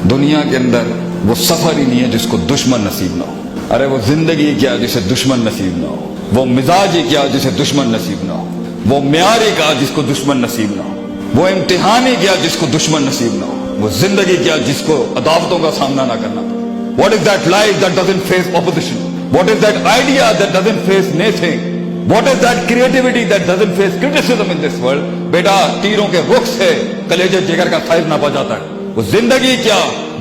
دنیا کے اندر وہ سفر ہی نہیں ہے جس کو دشمن نصیب نہ ہو. ارے وہ زندگی کیا جسے دشمن نصیب نہ ہو. وہ مزاج ہی کیا جسے دشمن نصیب نہ ہو. وہ معیار ہی کیا جس کو دشمن نصیب نہ ہو. وہ امتحان ہی کیا جس کو دشمن نصیب نہ ہو. وہ زندگی کیا جس کو عداوتوں کا سامنا نہ کرنا پڑے. What is that life that doesn't face opposition? What is that idea that doesn't face naysaying? What is that creativity that doesn't face criticism in this world? بیٹا تیروں کے رخ سے کلیجے جگر کا سائز ناپا جاتا ہے. وہ زندگی کیا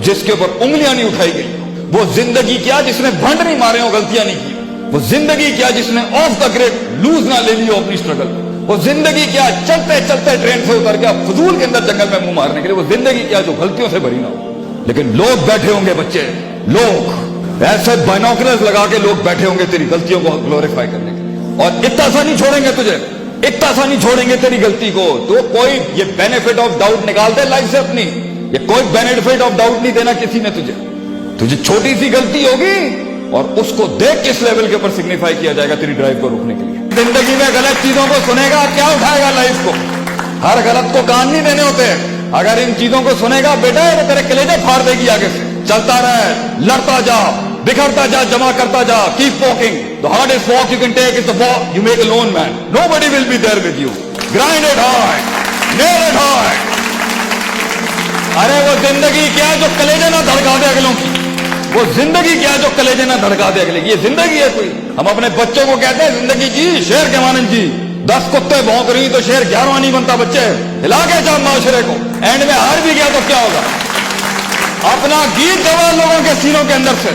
جس کے اوپر انگلیاں نہیں اٹھائی گئی. وہ زندگی کیا جس نے بھنڈ نہیں مارے ہو, غلطیاں نہیں کی. وہ زندگی کیا جس نے آف دا گریڈ لوز نہ لے لی ہو اپنی اسٹرگل. وہ زندگی کیا چلتے چلتے ٹرین سے اتر گیا فضول کے اندر جنگل میں منہ مارنے کے لیے. وہ زندگی کیا جو غلطیوں سے بھری نہ ہو. لیکن لوگ بیٹھے ہوں گے بچے, لوگ ایسے بائنوکلرز لگا کے لوگ بیٹھے ہوں گے تیری غلطیوں کو گلوریفائی کرنے کے لیے, اور اتنا سا نہیں چھوڑیں گے تجھے, اتنا سا نہیں چھوڑیں گے تیری غلطی کو. تو کوئی یہ بینیفٹ آف ڈاؤٹ نکال دے لائف سے اپنی, یہ کوئی بینیفٹ آف ڈاؤٹ نہیں دینا کسی نے تجھے چھوٹی سی غلطی ہوگی اور اس کو دیکھ کس لیول کے اوپر سگنیفائی کیا جائے گا تیری ڈرائیو کو روکنے کے لیے. زندگی میں غلط چیزوں کو سنے گا کیا اٹھائے گا لائف کو. ہر غلط کو کان نہیں دینے ہوتے. اگر ان چیزوں کو سنے گا بیٹا تو تیرے کلیجے پھاڑ دے گی آگے سے. چلتا رہے, لڑتا جا, بکھرتا جا, جمع کرتا جا, keep walking. The hardest walk you can take is the walk you make alone, man. Nobody will be there with you. Grind it hard, nail it hard. ارے وہ زندگی کیا جو کلیجے نہ دھڑکا دے اگلوں کی. وہ زندگی کیا جو کلیجے نہ دھڑکا دے اگلے کی. یہ زندگی ہے کوئی. ہم اپنے بچوں کو کہتے ہیں زندگی جی شیر کے مانند جی. 10 کتے بھونک رہی تو شیر 11واں نہیں بنتا. بچے ہلا کے جا معاشرے کو, اینڈ میں ہار بھی گیا تو کیا ہوگا. اپنا گیت گوا لوگوں کے سینوں کے اندر سے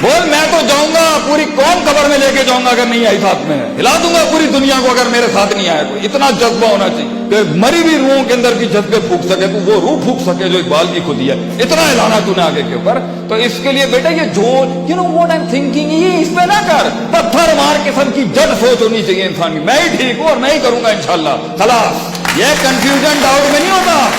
بول, میں تو جاؤں گا پوری قوم قبر میں لے کے جاؤں گا اگر نہیں آئی ساتھ میں. ہلا دوں گا پوری دنیا کو اگر میرے ساتھ نہیں آیا کوئی. اتنا جذبہ ہونا چاہیے کہ مری بھی روحوں کے اندر بھی جذبے پھونک سکے تو وہ روح پھونک سکے جو اقبال کی خودی ہے. اتنا ہلانا تو نے آگے کے اوپر. تو اس کے لیے بیٹا یہ جھوٹ, you know what I am thinking, یہ اس پہ نہ کر. پتھر مار قسم کی جڑ سوچ ہونی چاہیے انسان کی. میں ہی ٹھیک ہوں اور میں ہی کروں گا انشاءاللہ. خلاص یہ کنفیوژن ڈاؤٹ میں نہیں ہوتا.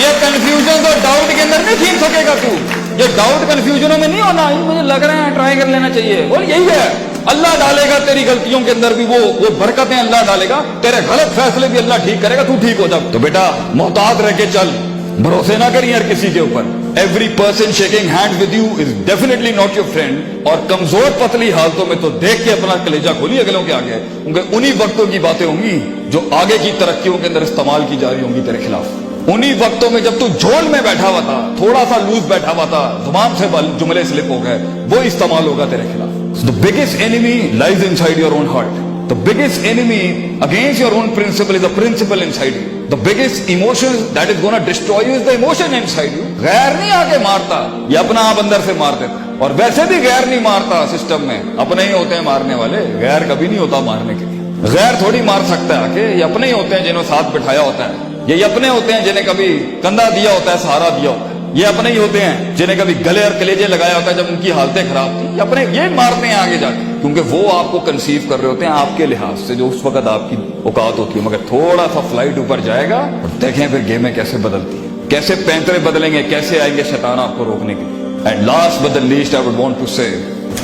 یہ کنفیوژن تو ڈاؤٹ کے اندر نہیں چھین سکے گا تو. یہ ڈاؤٹ کنفیوژنوں میں نہیں ہونا. مجھے لگ رہا ہے ٹرائی کر لینا چاہیے. بول یہی ہے. اللہ ڈالے گا تیری غلطیوں کے اندر بھی وہ برکتیں اللہ ڈالے گا. تیرے غلط فیصلے بھی اللہ ٹھیک کرے گا. تو ٹھیک ہو جا. تو بیٹا محتاط رہ کے چل, بھروسے نہ کری ہر کسی کے اوپر. Every person shaking hand with you is definitely not your friend. اور کمزور پتلی حالتوں میں تو دیکھ کے اپنا کلیجہ کھولی اگلوں کے آگے, کیونکہ انہی وقتوں کی باتیں ہوں گی جو آگے کی ترقیوں کے اندر استعمال کی جا رہی ہوں گی تیرے خلاف. انہی وقتوں میں جب تو جھول میں بیٹھا ہوا تھا, تھوڑا سا لوز بیٹھا ہوا تھا, زبان سے جملے سلپ ہو گئے, وہ استعمال ہوگا تیرے خلاف. The biggest enemy lies inside your own heart. The biggest enemy against your own principle is the principle inside you. The biggest emotion that is going to destroy you is the emotion inside you. غیر نہیں آگے مارتا, یہ اپنا آپ اندر سے مار دیتا. اور ویسے بھی غیر نہیں مارتا سسٹم میں, اپنے ہی ہوتے ہیں مارنے والے. غیر کبھی نہیں ہوتا مارنے کے لیے. غیر تھوڑی مار سکتا ہے آگے. یہ اپنے ہی ہوتے ہیں جنہوں ساتھ بٹھایا ہوتا ہے. یہ اپنے ہوتے ہیں جنہیں کبھی کندھا دیا ہوتا ہے, سہارا دیا ہوتا ہے. یہ اپنے ہی ہوتے ہیں جنہیں کبھی گلے اور کلیجے لگایا ہوتا ہے جب ان کی حالتیں خراب تھی. یہ اپنے یہ مارتے ہیں آگے جا کے, کیونکہ وہ آپ کو کنسیو کر رہے ہوتے ہیں آپ کے لحاظ سے جو اس وقت آپ کی اوقات ہوتی ہے. مگر تھوڑا سا فلائٹ اوپر جائے گا اور دیکھیں پھر گیمیں کیسے بدلتی ہیں, کیسے پینترے بدلیں گے, کیسے آئیں گے شیطان آپ کو روکنے کے لیے. And last but the least I would want to say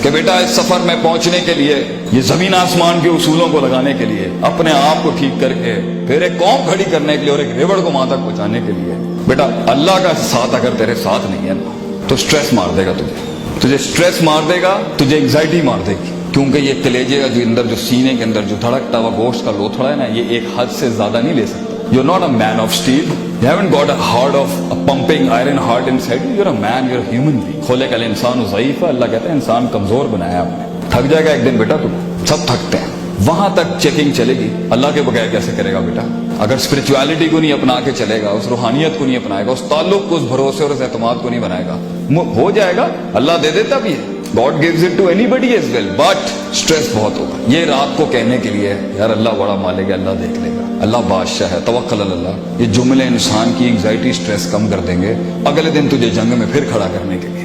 کہ بیٹا اس سفر میں پہنچنے کے لیے, یہ زمین آسمان کے اصولوں کو لگانے کے لیے, اپنے آپ کو ٹھیک کر کے پھر ایک قوم کھڑی کرنے کے لیے اور ایک ریوڑ کو وہاں تک پہنچانے کے لیے, بیٹا اللہ کا ساتھ اگر تیرے ساتھ نہیں ہے نا تو سٹریس مار دے گا تجھے سٹریس مار دے گا, تجھے انگزائٹی مار دے گی. کیونکہ یہ کلیجے کا جو اندر جو سینے کے اندر جو دھڑکتا ہوا گوشت کا لوتھڑا ہے نا, یہ ایک حد سے زیادہ نہیں لے سکتا. You're not a man of steel. You haven't got a heart of a pumping iron heart inside you. You're a man, you're a human being. خلق الانسان ضعیف. اللہ کہتا ہے انسان کمزور بنایا آپ نے. تھک جائے گا ایک دن بیٹا, تم سب تھکتے ہیں. وہاں تک چیکنگ چلے گی. اللہ کے بغیر کیسے کرے گا بیٹا؟ اگر اسپرچویلٹی کو نہیں اپنا کے چلے گا, اس روحانیت کو نہیں اپنائے گا, اس تعلق کو, اس بھروسے اور اس اعتماد کو نہیں بنائے گا, ہو جائے گا. اللہ دے دیتا بھی ہے. God gives it to anybody as well, but stress بہت ہوگا. یہ رات کو کہنے کے لیے یار اللہ بڑا مالک ہے, اللہ دیکھ لے گا, اللہ بادشاہ ہے, توکل اللہ, یہ جملے انسان کی انگزائٹی سٹریس کم کر دیں گے اگلے دن تجھے جنگ میں پھر کھڑا کرنے کے لیے.